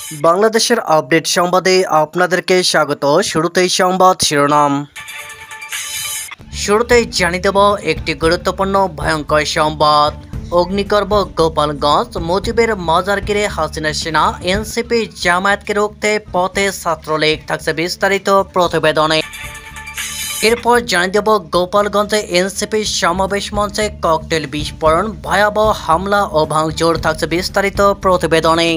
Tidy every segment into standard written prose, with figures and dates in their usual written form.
বাংলাদেশের আপডেট সংবাদে আপনাদেরকে স্বাগত। শুরুতেই সংবাদ শিরোনাম। শুরুতেই জানিয়ে দেব একটি গুরুত্বপূর্ণ ভয়ঙ্কর সংবাদ। অগ্নিগর্ভ গোপালগঞ্জ, মুজিবের মাজার ঘিরে হাসিনা সেনা, এনসিপি জামায়াতকে রুখতে পথে ছাত্রলীগ। থাকছে বিস্তারিত প্রতিবেদনে। এরপর জানিয়ে দেব গোপালগঞ্জে এনসিপি সমাবেশ মঞ্চে ককটেল বিস্ফোরণ, ভয়াবহ হামলা ও ভাঙচুর। থাকছে বিস্তারিত প্রতিবেদনে।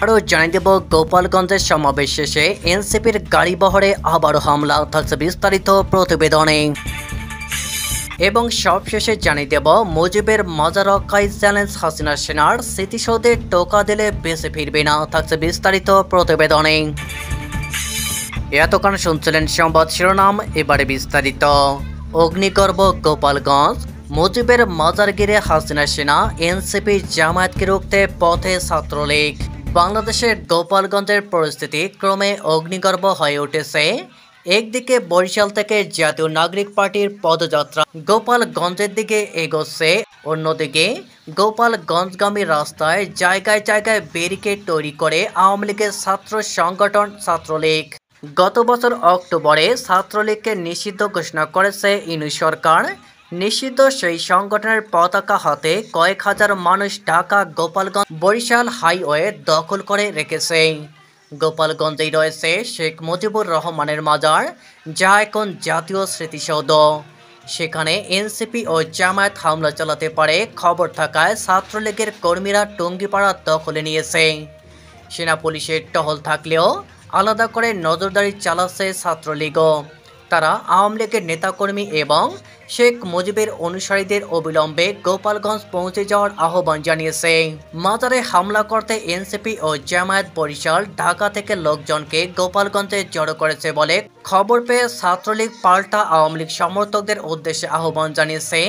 আরও জানিয়ে দেব গোপালগঞ্জের সমাবেশ শেষে এনসিপির গাড়িবহরে আবারও হামলা। থাকছে বিস্তারিত প্রতিবেদনে। এবং সবশেষে জানিয়ে দেব মুজিবের মাজার রক্ষায় চ্যালেঞ্জ হাসিনা সেনার, স্মৃতিসৌধে টোকা দিলে বেঁচে ফিরবে না। থাকছে বিস্তারিত প্রতিবেদনে। এতক্ষণ শুনছিলেন সংবাদ শিরোনাম, এবারে বিস্তারিত। অগ্নিগর্ভ গোপালগঞ্জ, মুজিবের মাজার ঘিরে হাসিনা সেনা, এনসিপি জামায়াতকে রুখতে পথে ছাত্রলীগ। বাংলাদেশের গোপালগঞ্জের পরিস্থিতি ক্রমে অগ্নিগর্ভ হয়ে উঠেছে। একদিকে বরিশাল থেকে জাতীয় নাগরিক পার্টির পদযাত্রা গোপালগঞ্জের দিকে এগোচ্ছে, অন্যদিকে গোপালগঞ্জগামী রাস্তায় জায়গায় জায়গায় ব্যারিকেড তৈরি করে আওয়ামী লীগের ছাত্র সংগঠন ছাত্রলীগ। গত বছর অক্টোবরে ছাত্রলীগকে নিষিদ্ধ ঘোষণা করেছে ইউনূস সরকার। নিষিদ্ধ সেই সংগঠনের পতাকা হাতে কয়েক হাজার মানুষ ঢাকা গোপালগঞ্জ বরিশাল হাইওয়ে দখল করে রেখেছে। গোপালগঞ্জেই রয়েছে শেখ মুজিবুর রহমানের মাজার, যা এখন জাতীয় স্মৃতিসৌধ। সেখানে এনসিপি ও জামায়াত হামলা চালাতে পারে খবর থাকায় ছাত্রলীগের কর্মীরা টঙ্গিপাড়া দখলে নিয়েছে। সেনা পুলিশের টহল থাকলেও আলাদা করে নজরদারি চালাচ্ছে ছাত্রলীগও। তারা আওয়ামী লীগের নেতাকর্মী এবং শেখ মুজিবের অনুসারীদের অবিলম্বে গোপালগঞ্জ পৌঁছে যাওয়ার আহ্বান জানিয়েছে। মাজারে হামলা করতে এনসিপি ও জামায়াত বরিশাল, ঢাকা থেকে লোকজনকে গোপালগঞ্জে জড়ো করেছে বলে খবর পেয়ে ছাত্রলীগ পাল্টা আওয়ামী লীগ সমর্থকদের উদ্দেশ্যে আহ্বান জানিয়েছে।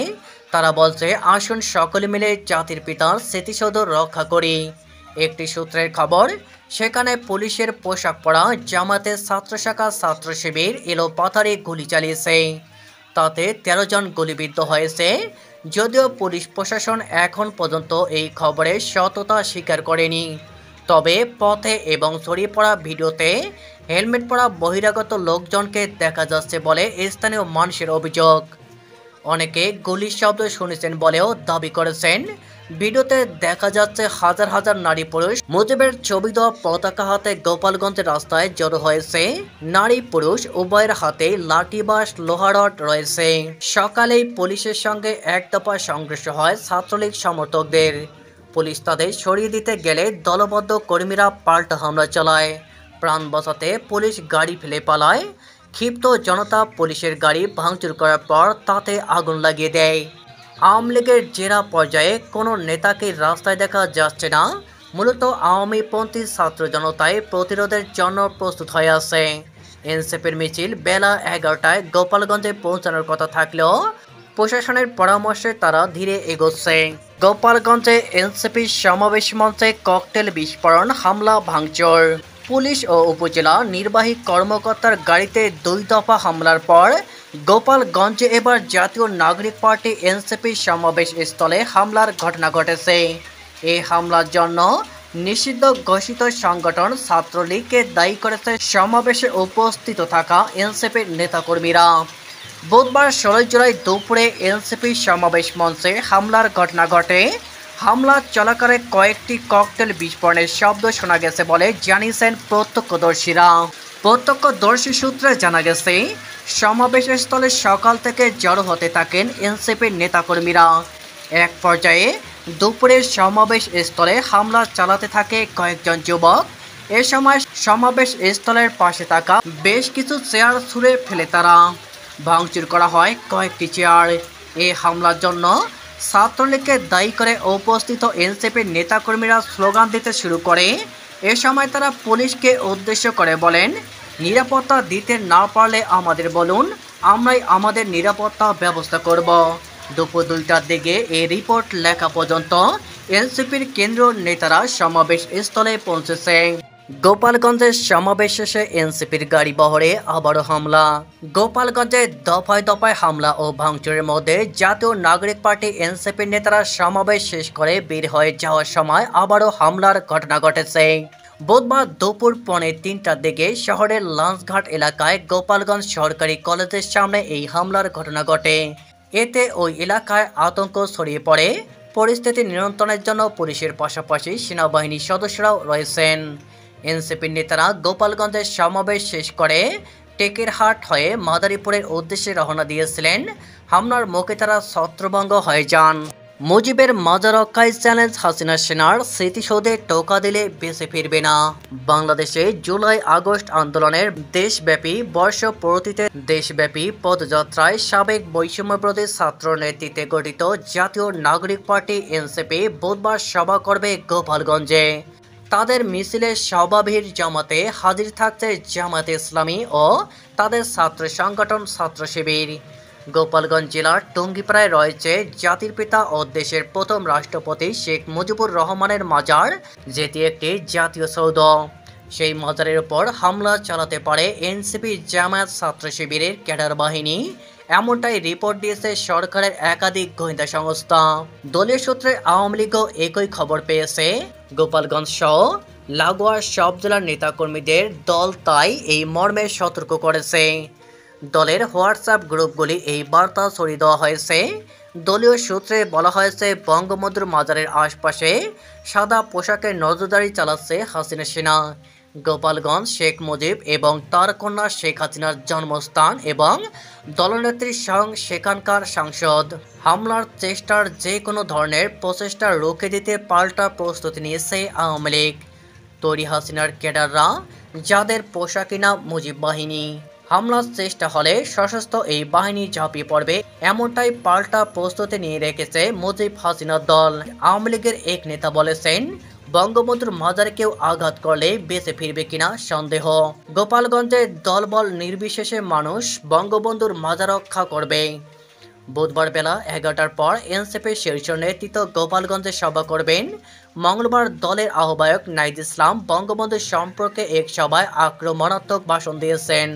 তারা বলছে, আসুন সকলে মিলে জাতির পিতার স্মৃতিসৌধ রক্ষা করি। একটি সূত্রের খবর, সেখানে পুলিশের পোশাক পরা জামাতের ছাত্র শাখা ছাত্র শিবির এলোপাথারি গুলি চালিয়েছে। তাতে 13 জন গুলিবিদ্ধ হয়েছে। যদিও পুলিশ প্রশাসন এখন পর্যন্ত এই খবরের সত্যতা স্বীকার করেনি। তবে পথে এবং ছড়িয়ে পড়া ভিডিওতে হেলমেট পরা বহিরাগত লোকজনকে দেখা যাচ্ছে বলে স্থানীয় মানুষের অভিযোগ। অনেকে গুলির শব্দ শুনেছেন বলেও দাবি করেছেন। ভিডিওতে দেখা যাচ্ছে হাজার হাজার নারী পুরুষ মুজিবের ছবি দেওয়া পতাকা হাতে গোপালগঞ্জের রাস্তায় জড়ো হয়েছে। নারী পুরুষ উভয়ের হাতে লাঠি বাঁশ লোহার রড রয়েছে। সকালেই পুলিশের সঙ্গে এক দফা সংঘর্ষ হয় ছাত্রলীগ সমর্থকদের। পুলিশ তাদের সরিয়ে দিতে গেলে দলবদ্ধ কর্মীরা পাল্টা হামলা চালায়। প্রাণ বাঁচাতে পুলিশ গাড়ি ফেলে পালায়। ক্ষিপ্ত জনতা পুলিশের গাড়ি ভাঙচুর করার পর তাতে আগুন লাগিয়ে দেয়। আওয়ামী লীগের জেলা পর্যায়ে কোনো নেতাকে রাস্তায় দেখা যাচ্ছে না। মূলত আওয়ামীপন্থী ছাত্র জনতায় প্রতিরোধের জন্য প্রস্তুত হয়ে আছে। এনসিপির মিছিল বেলা 11টায় গোপালগঞ্জে পৌঁছানোর কথা থাকলেও প্রশাসনের পরামর্শে তারা ধীরে এগোচ্ছে। গোপালগঞ্জে এনসিপির সমাবেশ মঞ্চে ককটেল বিস্ফোরণ, হামলা ভাঙচুর। পুলিশ ও উপজেলা নির্বাহী কর্মকর্তার গাড়িতে 2 দফা হামলার পর গোপালগঞ্জে এবার জাতীয় নাগরিক পার্টি এনসিপির সমাবেশ স্থলে হামলার ঘটনা ঘটেছে। এই হামলার জন্য নিষিদ্ধ ঘোষিত সংগঠন ছাত্রলীগকে দায়ী করেছে সমাবেশে উপস্থিত থাকা এনসিপির নেতাকর্মীরা। বুধবার 16 জুলাই দুপুরে এনসিপির সমাবেশ মঞ্চে হামলার ঘটনা ঘটে। হামলা চলাকালে কয়েকটি ককটেল বিস্ফোরণের শব্দ শোনা গেছে বলে জানিয়েছেন প্রত্যক্ষদর্শীরা। প্রত্যক্ষদর্শী সূত্রে জানা গেছে, সমাবেশ স্থলে সকাল থেকে জড়ো হতে থাকেন এনসিপির নেতাকর্মীরা। এক পর্যায়ে দুপুরের সমাবেশ স্থলে হামলা চালাতে থাকে কয়েকজন যুবক। এ সময় সমাবেশ স্থলের পাশে থাকা বেশ কিছু চেয়ার ছুঁড়ে ফেলে তারা। ভাঙচুর করা হয় কয়েকটি চেয়ার। এই হামলার জন্য ছাত্রলীগকে দায়ী করে উপস্থিত এনসিপির নেতাকর্মীরা স্লোগান দিতে শুরু করে। এ সময় তারা পুলিশকে উদ্দেশ্য করে বলেন, নিরাপত্তা দিতে না পারলে আমাদের বলুন, আমরাই আমাদের নিরাপত্তা ব্যবস্থা করব। দুপুর 2টার দিকে এই রিপোর্ট লেখা পর্যন্ত এনসিপির কেন্দ্রীয় নেতারা সমাবেশ স্থলে পৌঁছেছে। গোপালগঞ্জের সমাবেশ শেষে এনসিপির গাড়ি বহরে আবারও হামলা। গোপালগঞ্জে দফায় দফায় হামলা ও ভাঙচুরের মধ্যে জাতীয় নাগরিক পার্টি এনসিপির নেতারা সমাবেশ শেষ করে বের হয়ে যাওয়ার সময় আবারও হামলার ঘটনা ঘটেছে। বুধবার দুপুর 3:45টার দিকে শহরের লাঞ্চঘাট এলাকায় গোপালগঞ্জ সরকারি কলেজের সামনে এই হামলার ঘটনা ঘটে। এতে ওই এলাকায় আতঙ্ক ছড়িয়ে পড়ে। পরিস্থিতি নিয়ন্ত্রণের জন্য পুলিশের পাশাপাশি সেনাবাহিনীর সদস্যরাও রয়েছেন। এনসিপির নেতারা গোপালগঞ্জের সমাবেশ শেষ করে টেকেরহাট হয়ে মাদারীপুরের উদ্দেশ্যে রওনা দিয়েছিলেন। হামলার মুখে তারা ছত্রভঙ্গ হয়ে যান। মুজিবের মাজার রক্ষায় চ্যালেঞ্জ, হাসিনা সেনার স্মৃতিসৌধে টোকা দিলে বেঁচে ফিরবে না। বাংলাদেশে জুলাই আগস্ট আন্দোলনের দেশব্যাপী বর্ষপূর্তিতে দেশব্যাপী পদযাত্রায় সাবেক বৈষম্যবিরোধী ছাত্র নেতৃত্বে গঠিত জাতীয় নাগরিক পার্টি এনসিপি বুধবার সভা করবে গোপালগঞ্জে। তাদের মিছিলে সভাভিড় জামাতে হাজির থাকছে জামায়াতে ইসলামী ও তাদের ছাত্র সংগঠন ছাত্র শিবির। গোপালগঞ্জ জেলার টুঙ্গিপাড়ায় রয়েছে জাতির পিতা ও দেশের প্রথম রাষ্ট্রপতি শেখ মুজিবুর রহমানের মাজার, যেটি একটি জাতীয় সৌধ। সেই মাজারের উপর হামলা চালাতে পারে এনসিপি জামায়াত ছাত্র শিবিরের ক্যাডার বাহিনী, এমনটাই রিপোর্ট দিয়েছে সরকারের একাধিক গোয়েন্দা সংস্থা। দলীয় সূত্রে আওয়ামী লীগও একই খবর পেয়েছে। গোপালগঞ্জ সহ লাগোয়া সব জেলার নেতাকর্মীদের দল তাই এই মর্মে সতর্ক করেছে। দলের হোয়াটসঅ্যাপ গ্রুপগুলি এই বার্তা ছড়িয়ে দেওয়া হয়েছে। দলীয় সূত্রে বলা হয়েছে, বঙ্গবন্ধুর মাজারের আশপাশে সাদা পোশাকে নজরদারি চালাচ্ছে হাসিনা সেনা। গোপালগঞ্জ শেখ মুজিব এবং তার কন্যা শেখ হাসিনার জন্মস্থান এবং দলনেত্রী সেখানকার সাংসদ। হামলার চেষ্টার যে কোনো ধরনের প্রচেষ্টা রুখে দিতে পাল্টা প্রস্তুতি নিয়েছে আওয়ামী লীগ। তৈরি হাসিনার ক্যাডাররা, যাদের পোশাক কিনা মুজিব বাহিনী। হামলার চেষ্টা হলে সশস্ত্র এই বাহিনী ঝাঁপিয়ে পড়বে, এমনটাই পাল্টা প্রস্তুতি নিয়ে রেখেছে মুজিব হাসিনার দল। আওয়ামী লীগের এক নেতা বলেছেন, বঙ্গবন্ধুর মাজারে কেউ আঘাত করলে বেঁচে ফিরবে কিনা সন্দেহ। গোপালগঞ্জে দলবল নির্বিশেষে মানুষ বঙ্গবন্ধুর মাজার রক্ষা করবে। বুধবার বেলা 11টার পর এনসিপির শীর্ষ নেতৃত্ব গোপালগঞ্জে সভা করবেন। মঙ্গলবার দলের আহ্বায়ক নাহিদ ইসলাম বঙ্গবন্ধু সম্পর্কে এক সভায় আক্রমণাত্মক ভাষণ দিয়েছেন।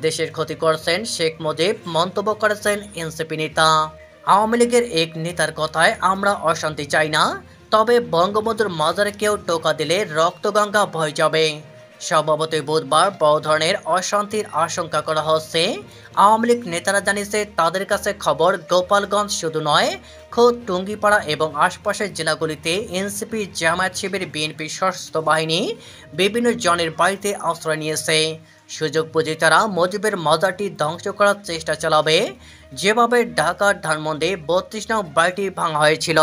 দেশের ক্ষতি করছেন শেখ মুজিব, মন্তব্য করেছেন এনসিপি নেতা। আওয়ামী লীগের এক নেতার কথায়, আমরা অশান্তি চাই না, তবে বঙ্গবন্ধুর মাজারে কেউ টোকা দিলে রক্তগঙ্গা বয়ে যাবে। স্বভাবতই বুধবার বড় ধরনের অশান্তির আশঙ্কা করা হচ্ছে। আওয়ামী লীগ নেতারা জানিয়েছে, তাদের কাছে খবর গোপালগঞ্জ শুধু নয়, খোদ টুঙ্গিপাড়া এবং আশপাশের জেলাগুলিতে এনসিপি জামায়াত শিবির বিএনপির সশস্ত্র বাহিনী বিভিন্ন জনের বাড়িতে আশ্রয় নিয়েছে। সুযোগ বুঝে তারা মুজিবের মাজারটি ধ্বংস করার চেষ্টা চালাবে, যেভাবে ঢাকার ধানমন্ডি 32 নং বাড়িটি ভাঙা হয়েছিল।